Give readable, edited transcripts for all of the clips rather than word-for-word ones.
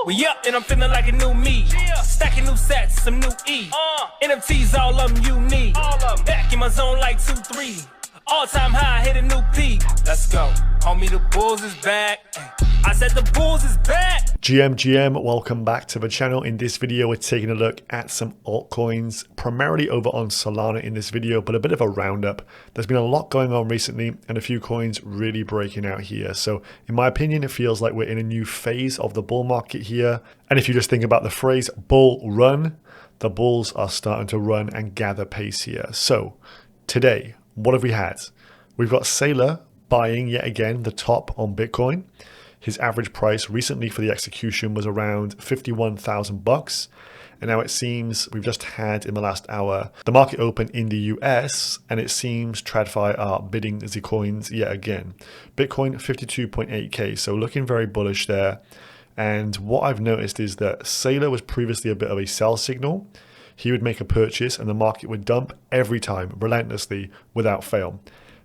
We up and I'm feeling like a new me. Stacking new sets, some new E. NFTs, all of them you need. Back in my zone like 2-3. All time high, hit a new peak. Let's go. Homie, the Bulls is back. I said the Bulls is back. GM, welcome back to the channel. In this video, we're taking a look at some altcoins, primarily over on Solana in this video, but a bit of a roundup. There's been a lot going on recently and a few coins really breaking out here. So in my opinion, it feels like we're in a new phase of the bull market here. And if you just think about the phrase bull run, the bulls are starting to run and gather pace here. So today, what have we had? We've got Sailor buying yet again the top on Bitcoin. His average price recently for the execution was around 51,000 bucks. And now it seems we've just had in the last hour the market open in the US, and it seems TradFi are bidding the coins yet again. Bitcoin 52.8k, so looking very bullish there. And what I've noticed is that Sailor was previously a bit of a sell signal. He would make a purchase and the market would dump every time, relentlessly, without fail.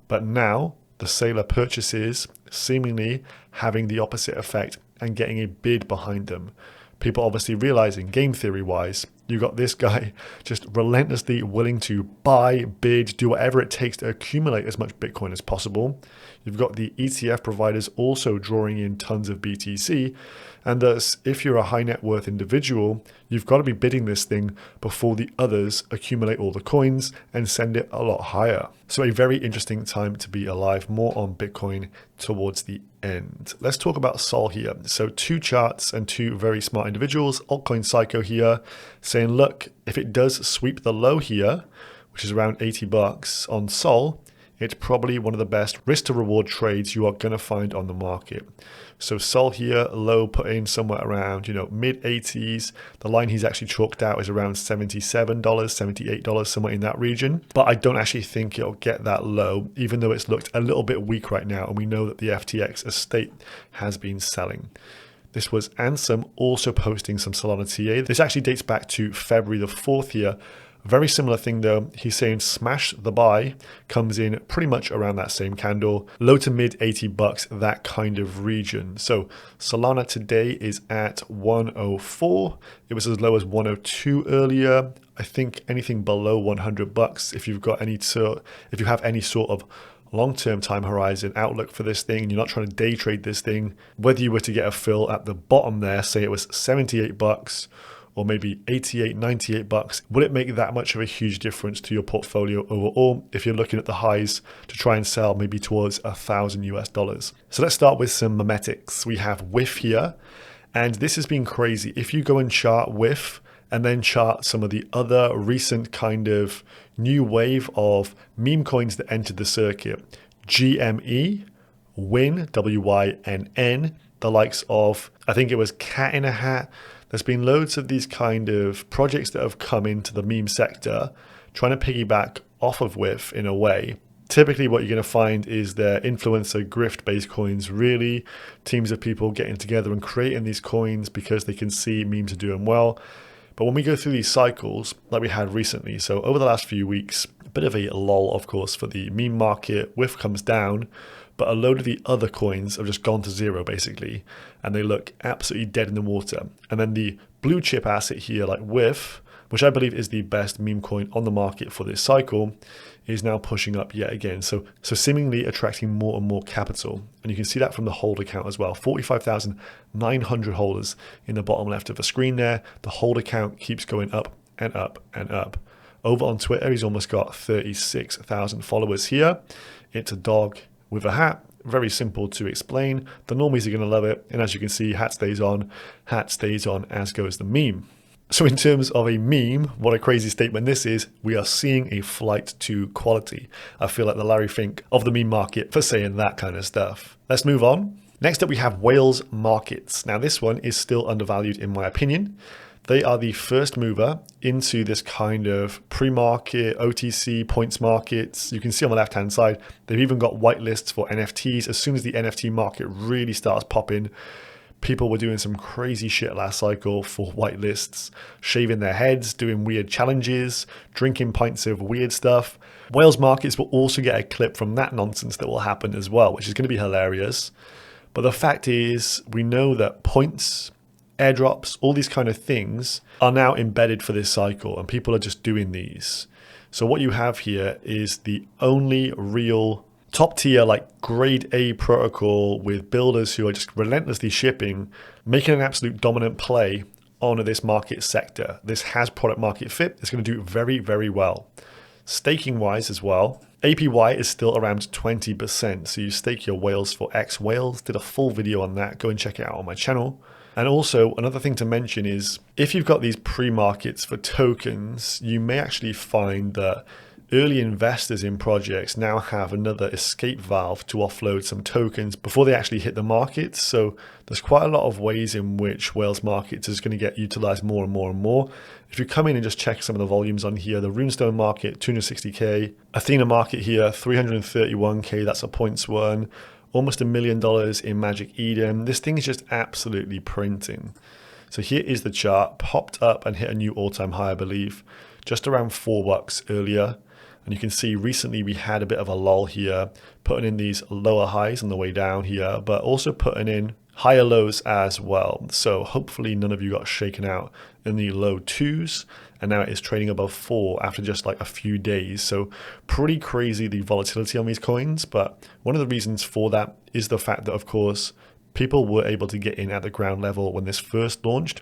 But now the Sailor purchases seemingly having the opposite effect and getting a bid behind them. People obviously realizing, game theory wise, you got this guy just relentlessly willing to buy, bid, do whatever it takes to accumulate as much Bitcoin as possible. You've got the ETF providers also drawing in tons of BTC. And thus, if you're a high net worth individual, you've got to be bidding this thing before the others accumulate all the coins and send it a lot higher. So a very interesting time to be alive. More on Bitcoin towards the end. Let's talk about Sol here. So two charts and two very smart individuals, Altcoin Psycho here, saying, look, if it does sweep the low here, which is around 80 bucks on Sol, it's probably one of the best risk to reward trades you are going to find on the market. So Sol here, low put in somewhere around, mid 80s. The line he's actually chalked out is around $77, $78, somewhere in that region. But I don't actually think it'll get that low, even though it's looked a little bit weak right now. And we know that the FTX estate has been selling. This was Ansem also posting some Solana TA. This actually dates back to February the 4th here. Very similar thing though, he's saying smash the buy, comes in pretty much around that same candle, low to mid 80 bucks, that kind of region. So Solana today is at 104. It was as low as 102 earlier. I think anything below 100 bucks, if you have any sort of long-term time horizon outlook for this thing and you're not trying to day trade this thing, whether you were to get a fill at the bottom there, say it was 78 bucks, or maybe 88, 98 bucks, would it make that much of a huge difference to your portfolio overall if you're looking at the highs to try and sell maybe towards $1,000 US? So let's start with some memetics. We have WIF here, and this has been crazy. If you go and chart WIF and then chart some of the other recent kind of new wave of meme coins that entered the circuit, GME, WIN, W-Y-N-N, the likes of, I think it was Cat in a Hat. There's been loads of these kind of projects that have come into the meme sector trying to piggyback off of WIF in a way. Typically what you're going to find is their influencer grift based coins, really teams of people getting together and creating these coins because they can see memes are doing well. But when we go through these cycles like we had recently, so over the last few weeks, a bit of a lull of course for the meme market, WIF comes down, but a load of the other coins have just gone to zero basically, and they look absolutely dead in the water. And then the blue chip asset here like WIF, which I believe is the best meme coin on the market for this cycle, is now pushing up yet again. So seemingly attracting more and more capital. And you can see that from the hold account as well. 45,900 holders in the bottom left of the screen there. The hold account keeps going up and up and up. Over on Twitter, he's almost got 36,000 followers here. It's a dog with a hat. Very simple to explain. The normies are going to love it. And as you can see, hat stays on, as goes the meme. So in terms of a meme, what a crazy statement this is. We are seeing a flight to quality. I feel like the Larry Fink of the meme market for saying that kind of stuff. Let's move on. Next up, we have Whales Markets. Now this one is still undervalued in my opinion. They are the first mover into this kind of pre-market, OTC, points markets. You can see on the left-hand side, they've even got whitelists for NFTs. As soon as the NFT market really starts popping, people were doing some crazy shit last cycle for whitelists, shaving their heads, doing weird challenges, drinking pints of weird stuff. Whales Markets will also get a clip from that nonsense that will happen as well, which is going to be hilarious. But the fact is, we know that points, airdrops, all these kind of things are now embedded for this cycle, and people are just doing these. So what you have here is the only real top tier, like grade A protocol with builders who are just relentlessly shipping, making an absolute dominant play on this market sector. This has product market fit. It's going to do very, very well. Staking wise as well, APY is still around 20%. So you stake your whales for X whales. Did a full video on that. Go and check it out on my channel. And also another thing to mention is if you've got these pre-markets for tokens, you may actually find that early investors in projects now have another escape valve to offload some tokens before they actually hit the market. So there's quite a lot of ways in which whales markets is going to get utilized more and more and more. If you come in and just check some of the volumes on here, the Runestone market, 260K, Athena market here, 331K, that's a points one. Almost $1 million in Magic Eden. This thing is just absolutely printing. So here is the chart, popped up and hit a new all-time high, I believe, just around $4 earlier. And you can see recently we had a bit of a lull here, putting in these lower highs on the way down here, but also putting in higher lows as well. So hopefully none of you got shaken out in the low 2s. And now it is trading above 4 after just like a few days. So pretty crazy, the volatility on these coins. But one of the reasons for that is the fact that, of course, people were able to get in at the ground level when this first launched.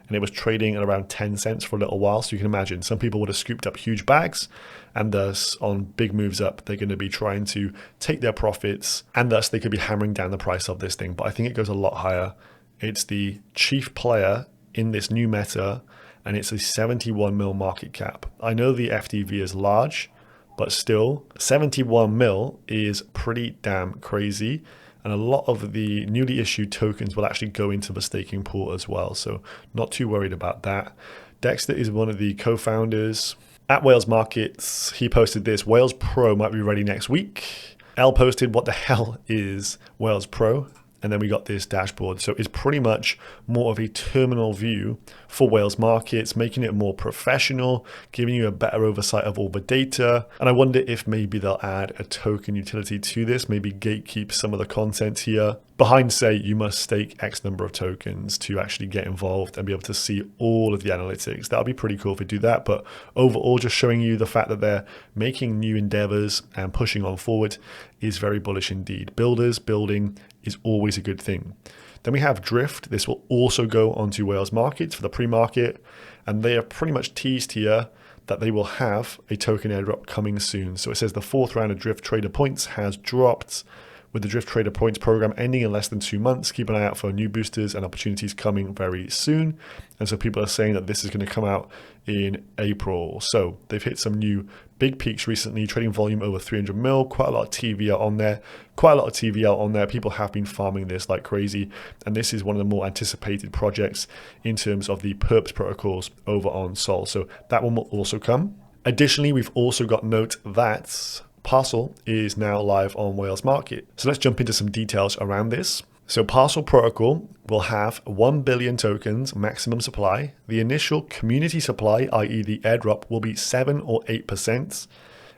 And it was trading at around 10 cents for a little while. So you can imagine some people would have scooped up huge bags, and thus on big moves up, they're going to be trying to take their profits, and thus they could be hammering down the price of this thing. But I think it goes a lot higher. It's the chief player in this new meta, and it's a 71 mil market cap. I know the FDV is large, but still 71 mil is pretty damn crazy. And a lot of the newly issued tokens will actually go into the staking pool as well. So not too worried about that. Dexter is one of the co-founders at Whales Markets. He posted this: Whales Pro might be ready next week. L posted, what the hell is Whales Pro? And then we got this dashboard. So it's pretty much more of a terminal view for Whales Markets, making it more professional, giving you a better oversight of all the data. And I wonder if maybe they'll add a token utility to this, maybe gatekeep some of the content here. Behind, say, you must stake X number of tokens to actually get involved and be able to see all of the analytics. That'll be pretty cool if they do that. But overall, just showing you the fact that they're making new endeavors and pushing on forward is very bullish indeed. Builders building is always a good thing. Then we have Drift. This will also go onto Whales Markets for the pre-market, and they are pretty much teased here that they will have a token airdrop coming soon. So it says the 4th round of Drift Trader points has dropped, with the Drift Trader points program ending in less than 2 months. Keep an eye out for new boosters and opportunities coming very soon. And so people are saying that this is going to come out in April. So they've hit some new big peaks recently, trading volume over 300 mil, quite a lot of TVL on there. People have been farming this like crazy. And this is one of the more anticipated projects in terms of the perps protocols over on Sol. So that one will also come. Additionally, we've also got note that Parcl is now live on Whales Market. So let's jump into some details around this. So Parcl protocol will have 1 billion tokens maximum supply. The initial community supply, i.e. the airdrop, will be 7 or 8%.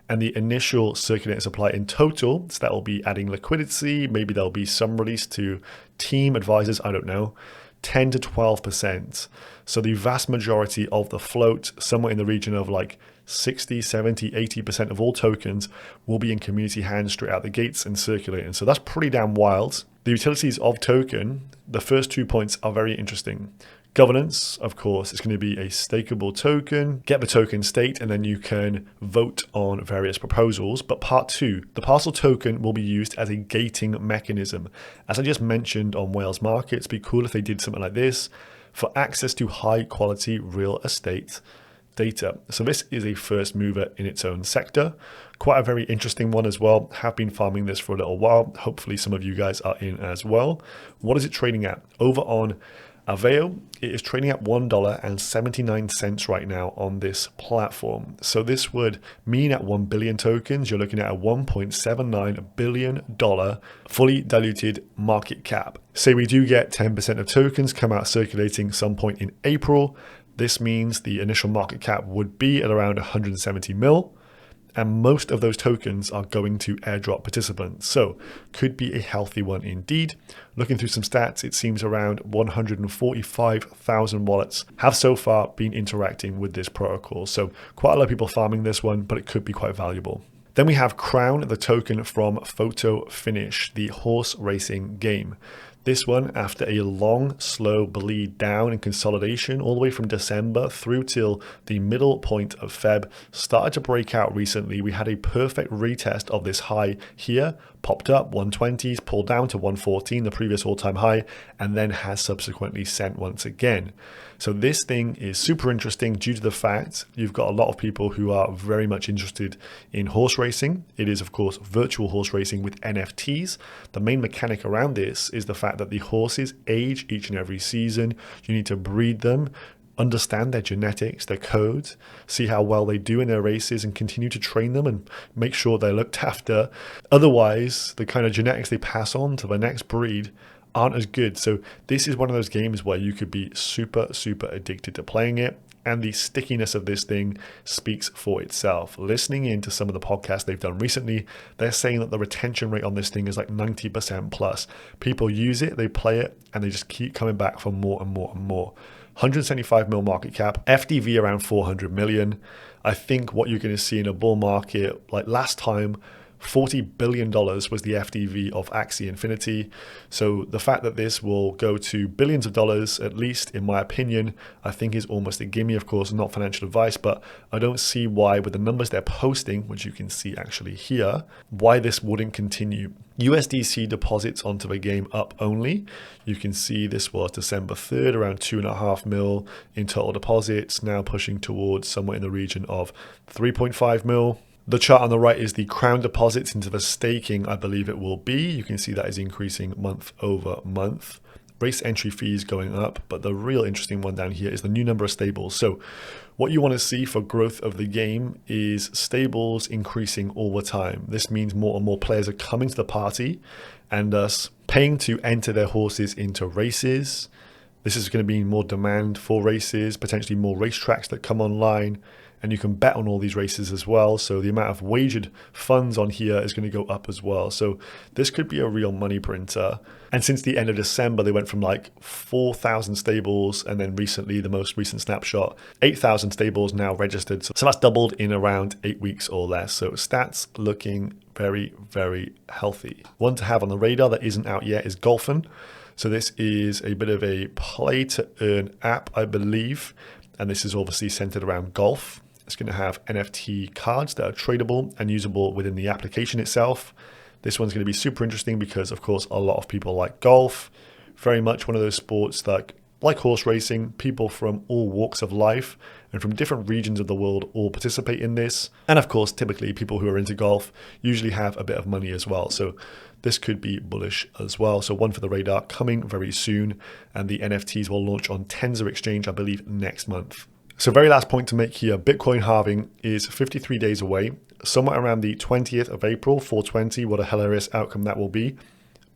And the initial circulating supply in total, so that will be adding liquidity, maybe there'll be some release to team advisors, I don't know, 10 to 12%. So the vast majority of the float, somewhere in the region of like 60, 70, 80% of all tokens will be in community hands straight out the gates and circulating. So that's pretty damn wild. The utilities of token, the first 2 points are very interesting. Governance, of course, is going to be a stakeable token. Get the token staked and then you can vote on various proposals. But part 2, the Parcl token will be used as a gating mechanism. As I just mentioned on Whales Markets, it'd be cool if they did something like this for access to high quality real estate data. So this is a first mover in its own sector. Quite a very interesting one as well. Have been farming this for a little while. Hopefully some of you guys are in as well. What is it trading at? Over on Aveo, it is trading at $1.79 right now on this platform. So this would mean at 1 billion tokens, you're looking at a $1.79 billion fully diluted market cap. Say we do get 10% of tokens come out circulating some point in April. This means the initial market cap would be at around 170 mil. and most of those tokens are going to airdrop participants. So could be a healthy one indeed. Looking through some stats, it seems around 145,000 wallets have so far been interacting with this protocol. So quite a lot of people farming this one, but it could be quite valuable. Then we have Crown, the token from PhotoFinish, the horse racing game. This one, after a long, slow bleed down and consolidation all the way from December through till the middle point of Feb, started to break out recently. We had a perfect retest of this high here, popped up 120s, pulled down to 114, the previous all-time high, and then has subsequently sent once again. So this thing is super interesting due to the fact you've got a lot of people who are very much interested in horse racing. It is, of course, virtual horse racing with NFTs. The main mechanic around this is the fact that the horses age each and every season. You need to breed them, understand their genetics, their codes, see how well they do in their races, and continue to train them and make sure they're looked after. Otherwise, the kind of genetics they pass on to the next breed aren't as good. So this is one of those games where you could be super addicted to playing it, and the stickiness of this thing speaks for itself. Listening into some of the podcasts they've done recently, they're saying that the retention rate on this thing is like 90% plus. People use it, they play it, and they just keep coming back for more and more and more. 175 mil market cap, FDV around 400 million. I think what you're going to see in a bull market, like last time, $40 billion was the FDV of Axie Infinity. So the fact that this will go to billions of dollars, at least in my opinion, I think is almost a gimme. Of course, not financial advice, but I don't see why, with the numbers they're posting, which you can see actually here, why this wouldn't continue. USDC deposits onto the game up only. You can see this was December 3rd, around 2.5 mil in total deposits, now pushing towards somewhere in the region of 3.5 mil. The chart on the right is the Crown deposits into the staking, I believe it will be. You can see that is increasing month over month. Race entry fees going up, but the real interesting one down here is the new number of stables. So what you want to see for growth of the game is stables increasing all the time. This means more and more players are coming to the party and thus paying to enter their horses into races. This is going to be more demand for races, potentially more racetracks that come online, and you can bet on all these races as well. So the amount of wagered funds on here is going to go up as well. So this could be a real money printer. And since the end of December, they went from like 4,000 stables, and then recently, the most recent snapshot, 8,000 stables now registered. So that's doubled in around 8 weeks or less. So stats looking very healthy. One to have on the radar that isn't out yet is Golfin. So this is a bit of a play to earn app, I believe. And this is obviously centered around golf. It's going to have NFT cards that are tradable and usable within the application itself. This one's going to be super interesting because, of course, a lot of people like golf. Very much one of those sports that, like horse racing, people from all walks of life and from different regions of the world all participate in this. And of course, typically people who are into golf usually have a bit of money as well. So this could be bullish as well. So one for the radar coming very soon. And the NFTs will launch on Tensor Exchange, I believe, next month. So very last point to make here, Bitcoin halving is 53 days away, somewhere around the 20th of April, 420, what a hilarious outcome that will be.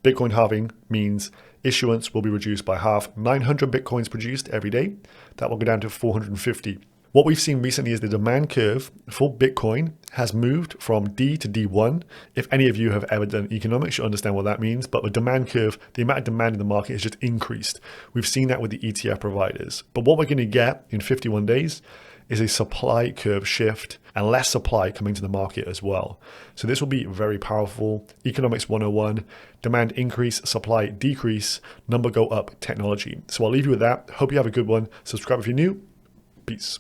Bitcoin halving means issuance will be reduced by half, 900 Bitcoins produced every day. That will go down to 450. What we've seen recently is the demand curve for Bitcoin has moved from D to D1. If any of you have ever done economics, you understand what that means. But the demand curve, the amount of demand in the market has just increased. We've seen that with the ETF providers. But what we're going to get in 51 days is a supply curve shift and less supply coming to the market as well. So this will be very powerful. Economics 101, demand increase, supply decrease, number go up technology. So I'll leave you with that. Hope you have a good one. Subscribe if you're new. Peace.